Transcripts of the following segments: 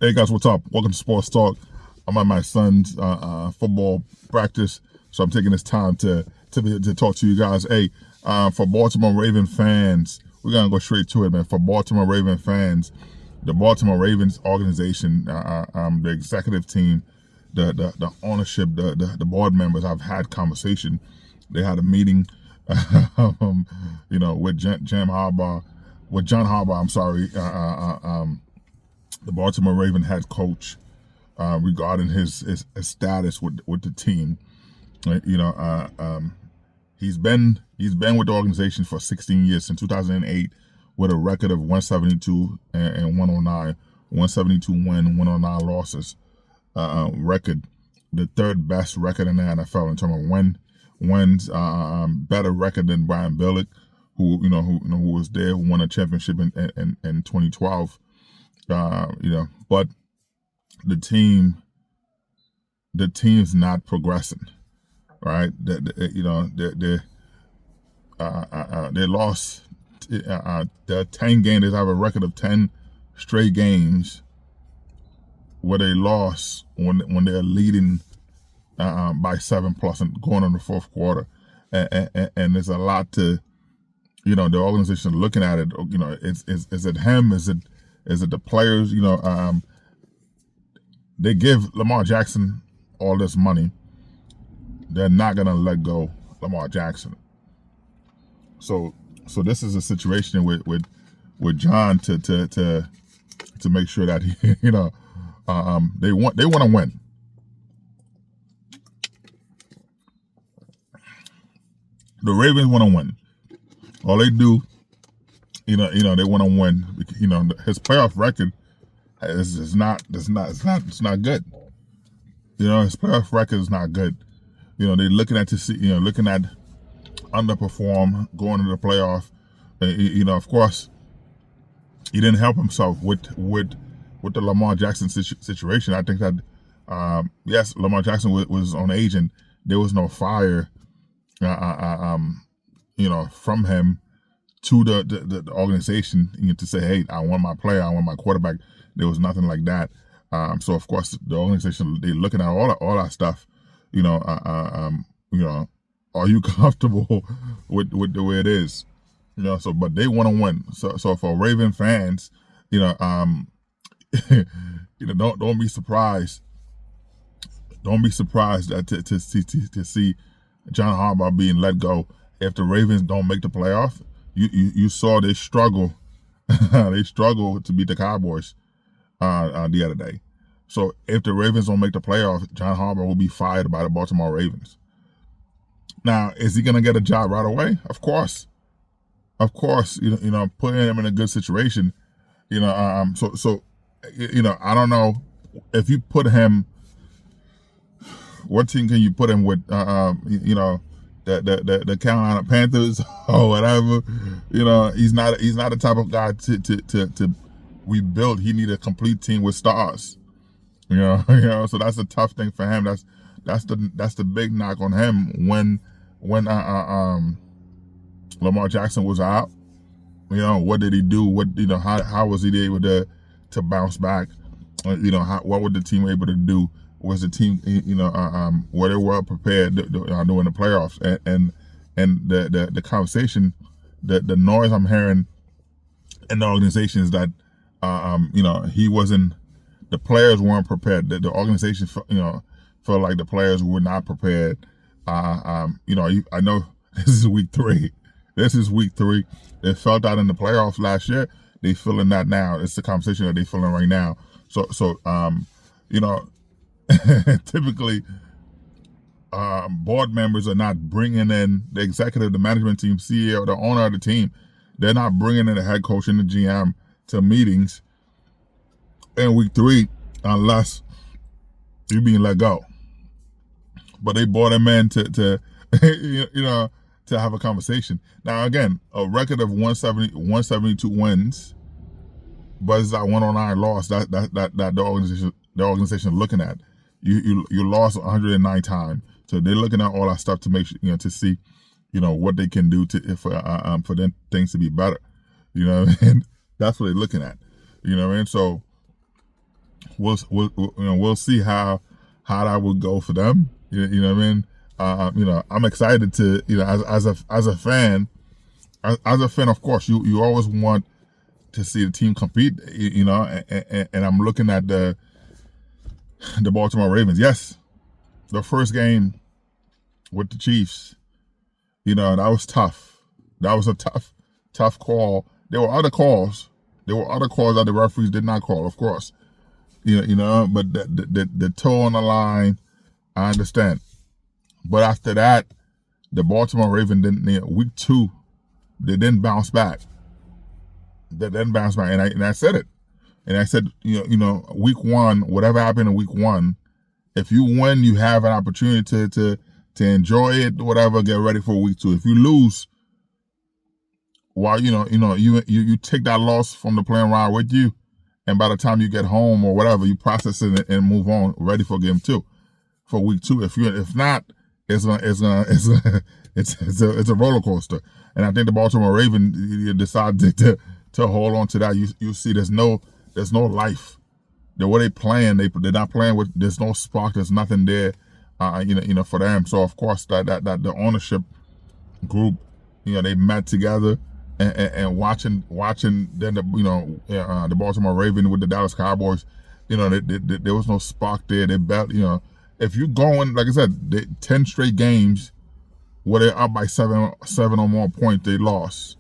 Hey guys, what's up? Welcome to Sports Talk. I'm at my son's football practice, so I'm taking this time to talk to you guys. Hey, for Baltimore Raven fans, we're gonna go straight to it, man. For Baltimore Raven fans, the Baltimore Ravens organization, the executive team, the ownership, the board members, I've had conversation. They had a meeting, with John Harbaugh. I'm sorry. The Baltimore Raven head coach, regarding his status with the team. He's been with the organization for 16 years, since 2008, with a record of 172 and 109, 172 win, 109 losses record, the third best record in the NFL in terms of wins, better record than Brian Billick, who was there, who won a championship in 2012. But the team's not progressing, right? They lost their 10 games. They have a record of 10 straight games where they lost when they're leading by 7+ and going on the fourth quarter, and there's a lot to, the organization looking at it. Is it him? Is it the players? They give Lamar Jackson all this money. They're not gonna let go Lamar Jackson. So this is a situation with John to make sure that they want to win. The Ravens want to win. All they do, they want to win. His playoff record is not good. His playoff record is not good. They're looking at underperform going into the playoff. Of course, he didn't help himself with the Lamar Jackson situation. I think that yes, Lamar Jackson was on age, and there was no fire, from him to the organization, to say, hey, I want my player, I want my quarterback. There was nothing like that. So of course the organization, they're looking at all that stuff. Are you comfortable with the way it is? So but they want to win. So for Raven fans, don't be surprised. Don't be surprised that to see John Harbaugh being let go if the Ravens don't make the playoff. You saw they struggle. They struggle to beat the Cowboys the other day. So if the Ravens don't make the playoff, John Harbaugh will be fired by the Baltimore Ravens. Now, is he gonna get a job right away? Of course. Putting him in a good situation. So I don't know if you put him. What team can you put him with? The Carolina Panthers or whatever. He's not the type of guy to rebuild. He need a complete team with stars. So that's a tough thing for him. That's the big knock on him when Lamar Jackson was out. What did he do? How was he able to bounce back? What were the team able to do? Was the team, were they well prepared during the playoffs? And the conversation, the noise I'm hearing in the organization is that, he wasn't, the players weren't prepared. The organization, felt like the players were not prepared. I know this is week 3. They felt that in the playoffs last year. They feeling that now. It's the conversation that they feeling right now. So typically, board members are not bringing in the executive, the management team, CEO, the owner of the team. They're not bringing in the head coach and the GM to meetings in week 3 unless you're being let go. But they brought him in to have a conversation. Now again, a record of 172 wins, but it's that 109 loss that the organization looking at. You lost 109 times, so they're looking at all that stuff to make sure, to see, what they can do for them things to be better. And that's what they're looking at. So we'll see how that would go for them. You know what I mean? I'm excited to, as a fan, as a fan, of course, you always want to see the team compete. And I'm looking at the Baltimore Ravens. Yes, the first game with the Chiefs, that was tough. That was a tough call. There were other calls. There were other calls that the referees did not call, of course. But the toe on the line, I understand. But after that, the Baltimore Ravens didn't. Week 2, they didn't bounce back. They didn't bounce back, and I said it. And I said, week 1, whatever happened in week 1, if you win, you have an opportunity to enjoy it, whatever. Get ready for week 2. If you lose, while you take that loss from the plane ride with you, and by the time you get home or whatever, you process it and move on, ready for game 2, for week 2. If not, it's a roller coaster. And I think the Baltimore Ravens decided to hold on to that. You see, there's no life. The way they playing, they're not playing with. There's no spark. There's nothing there. For them. So of course that the ownership group, they met together and watching then the Baltimore Ravens with the Dallas Cowboys. There was no spark there. They bet. If you going, like I said, 10 straight games where they're up by seven or more points, they lost.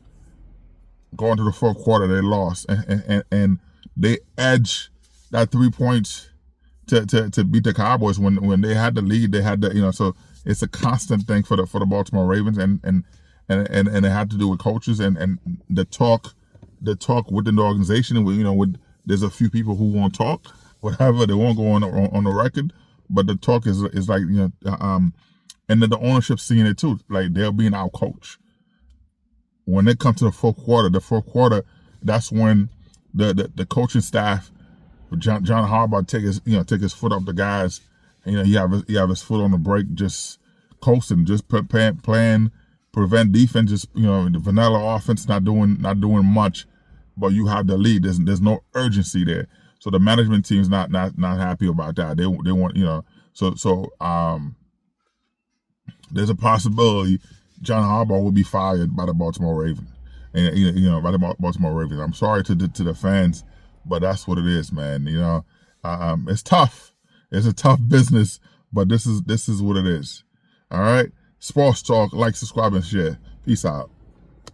Going to the fourth quarter, they lost, and they edged that 3 points to beat the Cowboys when they had the lead. They had the so it's a constant thing for the Baltimore Ravens, and it had to do with coaches and the talk within the organization. With there's a few people who won't talk, whatever, they won't go on the record, but the talk is like and then the ownership seeing it too, like they're being out coached. When it comes to the fourth quarter, that's when the coaching staff, John Harbaugh, take his foot off the gas. He have his foot on the brake, just coasting, just playing prevent defense, just the vanilla offense, not doing much, but you have the lead. There's no urgency there, so the management team's not happy about that. They want there's a possibility John Harbaugh will be fired by the Baltimore Ravens, and by the Baltimore Ravens. I'm sorry to the fans, but that's what it is, man. It's tough. It's a tough business, but this is what it is. All right. Sports Talk. Like, subscribe, and share. Peace out.